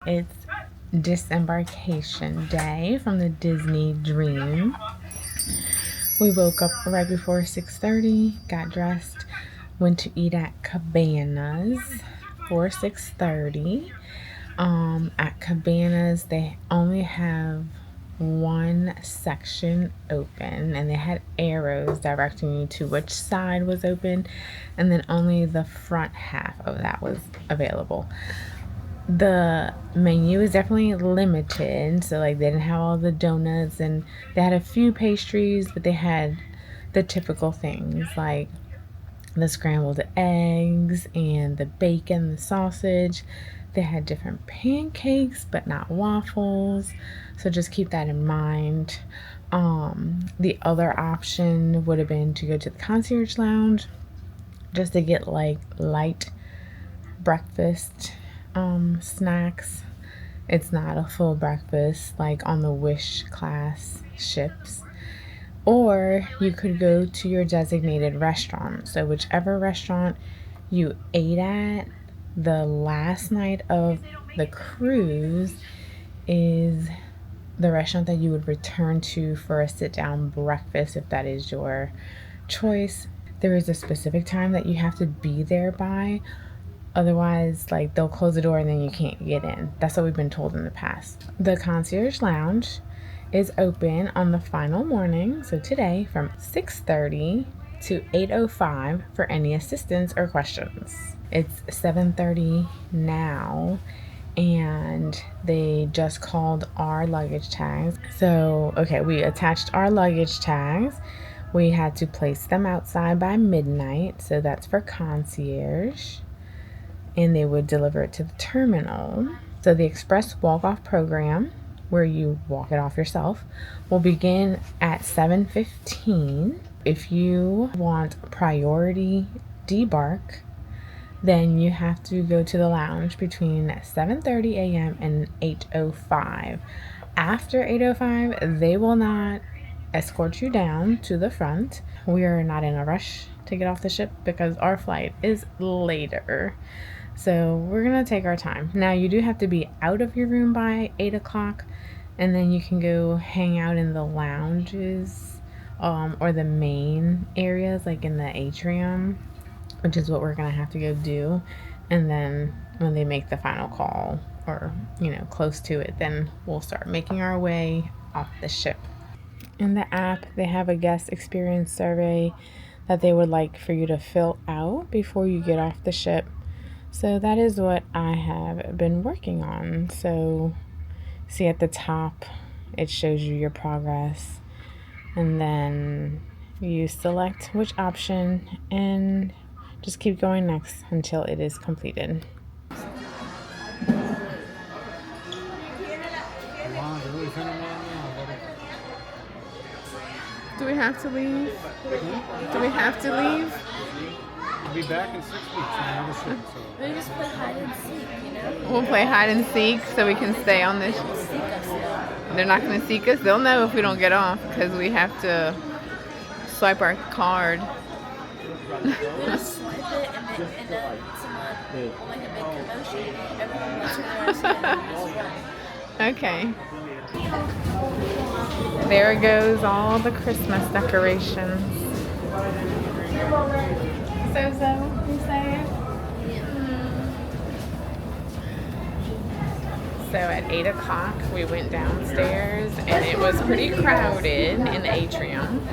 It's Disembarkation Day from the Disney Dream. We woke up right before 6:30, got dressed, went to eat at Cabanas for 6:30. At Cabanas, they only have one section open, and they had arrows directing you to which side was open, and then only the front half of that was available. The menu is definitely limited, so like they didn't have all the donuts, and they had a few pastries, but they had the typical things like the scrambled eggs and the bacon, the sausage. They had different pancakes, but not waffles, so just keep that in mind. The other option would have been to go to the concierge lounge just to get like light breakfast snacks. It's not a full breakfast like on the Wish class ships. Or you could go to your designated restaurant. So whichever restaurant you ate at the last night of the cruise is the restaurant that you would return to for a sit-down breakfast if that is your choice. There is a specific time that you have to be there by. Otherwise, like, they'll close the door and then you can't get in. That's what we've been told in the past. The concierge lounge is open on the final morning, so today from 6:30 to 8:05 for any assistance or questions. It's 7:30 now, and they just called our luggage tags. So, okay, we attached our luggage tags. We had to place them outside by midnight, so that's for concierge. And they would deliver it to the terminal. So the express walk-off program, where you walk it off yourself, will begin at 7:15. If you want priority debark, then you have to go to the lounge between 7:30 a.m. and 8:05. After 8:05, they will not escort you down to the front. We are not in a rush to get off the ship because our flight is later. So we're gonna take our time. Now you do have to be out of your room by 8 o'clock, and then you can go hang out in the lounges or the main areas like in the atrium, which is what we're gonna have to go do. And then when they make the final call, or close to it, then we'll start making our way off the ship. In the app, they have a guest experience survey that they would like for you to fill out before you get off the ship. So that is what I have been working on. So see at the top, it shows you your progress, and then you select which option and just keep going next until it is completed. Do we have to leave? Do we have to leave? We'll be back in 6 weeks on another ship. So. We just play hide and seek, We'll play hide and seek so we can stay on this. They're not going to seek us. They'll know if we don't get off because we have to swipe our card. We just swipe it and then someone will make a big commotion. Everyone gets arrested. Okay. There goes all the Christmas decorations. So, you say? So at 8 o'clock, we went downstairs, and it was pretty crowded in the atrium.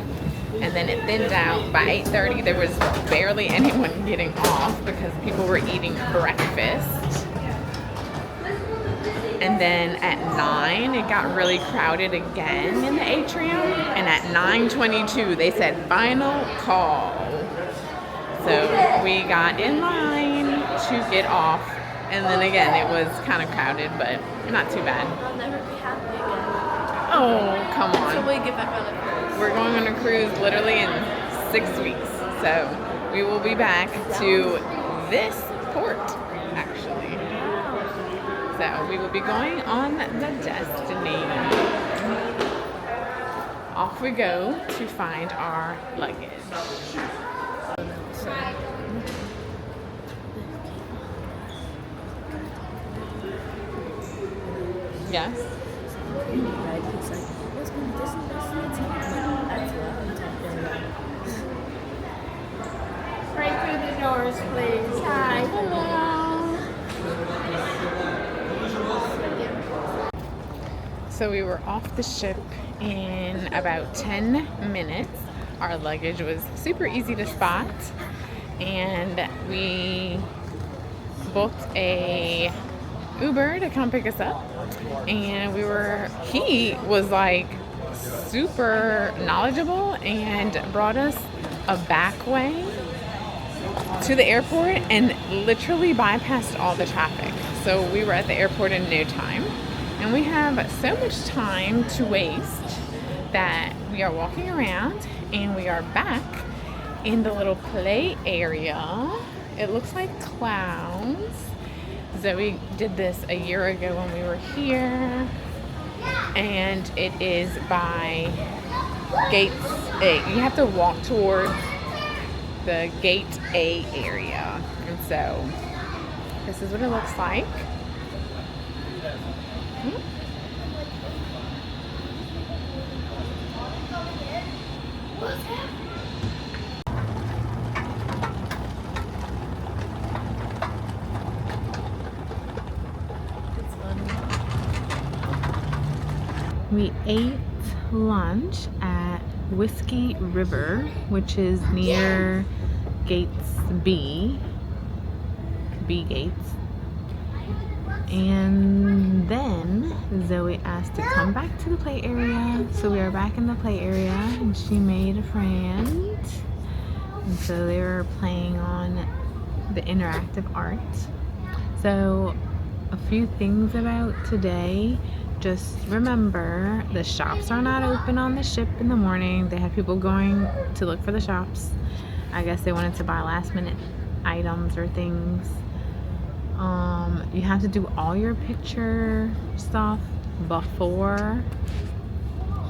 And then it thinned out. By 8:30, there was barely anyone getting off because people were eating breakfast. And then at 9, it got really crowded again in the atrium. And at 9:22, they said final call. So we got in line to get off. And then again, it was kind of crowded, but not too bad. I'll never be happy again. Oh, come on. Until we get back on the cruise. We're going on a cruise literally in 6 weeks. So we will be back to this port, actually. So we will be going on the Destiny. Off we go to find our luggage. Yes. Right? He's like, let's go to Disney restaurants. I'm like, that's what I'm talking about. Right through the doors, please. Hi. Hello. So we were off the ship in about 10 minutes. Our luggage was super easy to spot, and we booked a Uber to come pick us up. And he was like super knowledgeable and brought us a back way to the airport and literally bypassed all the traffic. So we were at the airport in no time. And we have so much time to waste that we are walking around and we are back in the little play area. It looks like clouds. Zoe did this a year ago when we were here. And it is by Gate A. You have to walk towards the Gate A area. And so this is what it looks like. We ate lunch at Whiskey River, which is near Gates B Gates. And then Zoe asked to come back to the play area. So we are back in the play area and she made a friend. And so they were playing on the interactive art. So a few things about today. Just remember, the shops are not open on the ship in the morning. They have people going to look for the shops. I guess they wanted to buy last minute items or things. You have to do all your picture stuff before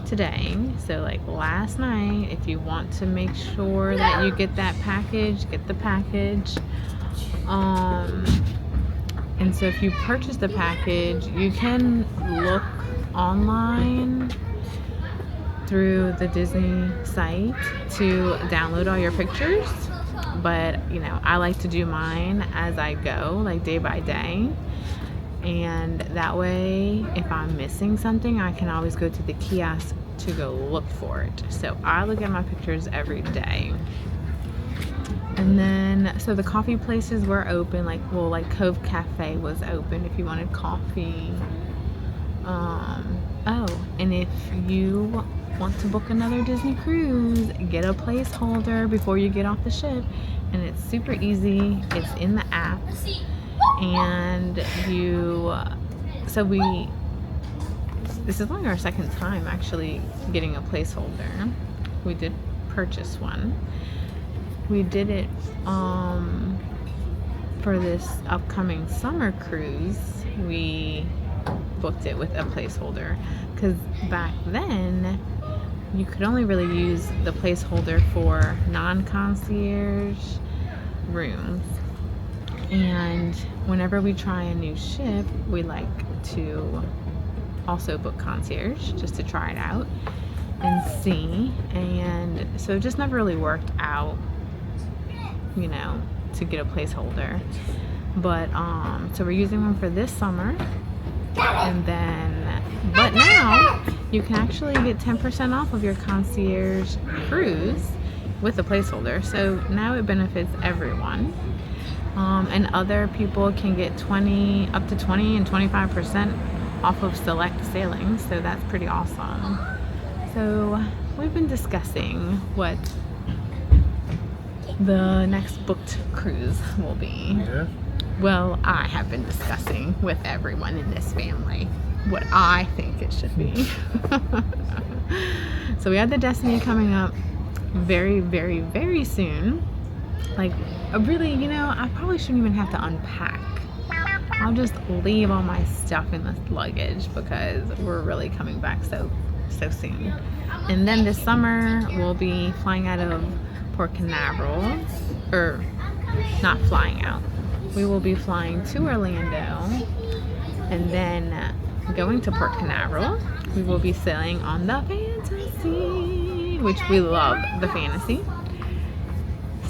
today. So like last night, if you want to make sure that you get that package, get the package. And so if you purchase the package, you can look online through the Disney site to download all your pictures. But, you know, I like to do mine as I go, like day by day. And that way, if I'm missing something, I can always go to the kiosk to go look for it. So I look at my pictures every day. And then, so the coffee places were open, like Cove Cafe was open if you wanted coffee. And if you want to book another Disney cruise, get a placeholder before you get off the ship. And it's super easy. It's in the app. And this is only our second time actually getting a placeholder. We did purchase one. We did it for this upcoming summer cruise. We booked it with a placeholder because back then you could only really use the placeholder for non-concierge rooms. And whenever we try a new ship, we like to also book concierge just to try it out and see. And so it just never really worked out, you know, to get a placeholder. But so we're using one for this summer. And then, but now you can actually get 10% off of your concierge cruise with a placeholder. So now it benefits everyone. And other people can get up to 20 and 25% off of select sailings. So that's pretty awesome. So we've been discussing what the next booked cruise will be. Yeah. Well, I have been discussing with everyone in this family what I think it should be. So we have the Destiny coming up very, very, very soon. Like, really, you know, I probably shouldn't even have to unpack. I'll just leave all my stuff in the luggage because we're really coming back so soon. And then this summer we'll be flying out of Port Canaveral, or not flying out. We will be flying to Orlando, and then going to Port Canaveral. We will be sailing on the Fantasy, which we love the Fantasy.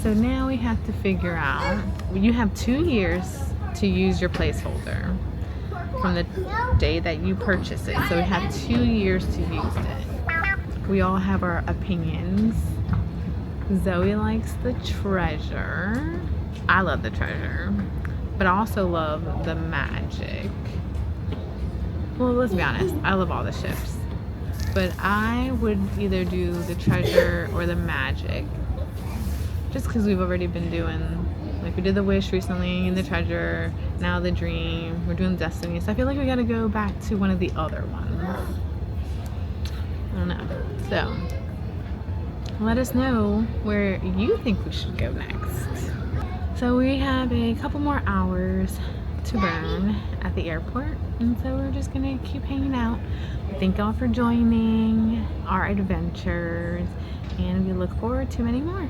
So now we have to figure out, you have 2 years to use your placeholder from the day that you purchase it. So we have 2 years to use it. We all have our opinions. Zoe likes the Treasure. I love the Treasure, but I also love the Magic. Well, let's be honest, I love all the ships, but I would either do the Treasure or the Magic, just because we've already been doing, like, we did the Wish recently, the Treasure, now the Dream, we're doing Destiny, so I feel like we gotta go back to one of the other ones. I don't know. So let us know where you think we should go next. So we have a couple more hours to burn at the airport, and so we're just gonna keep hanging out. Thank y'all for joining our adventures, and we look forward to many more.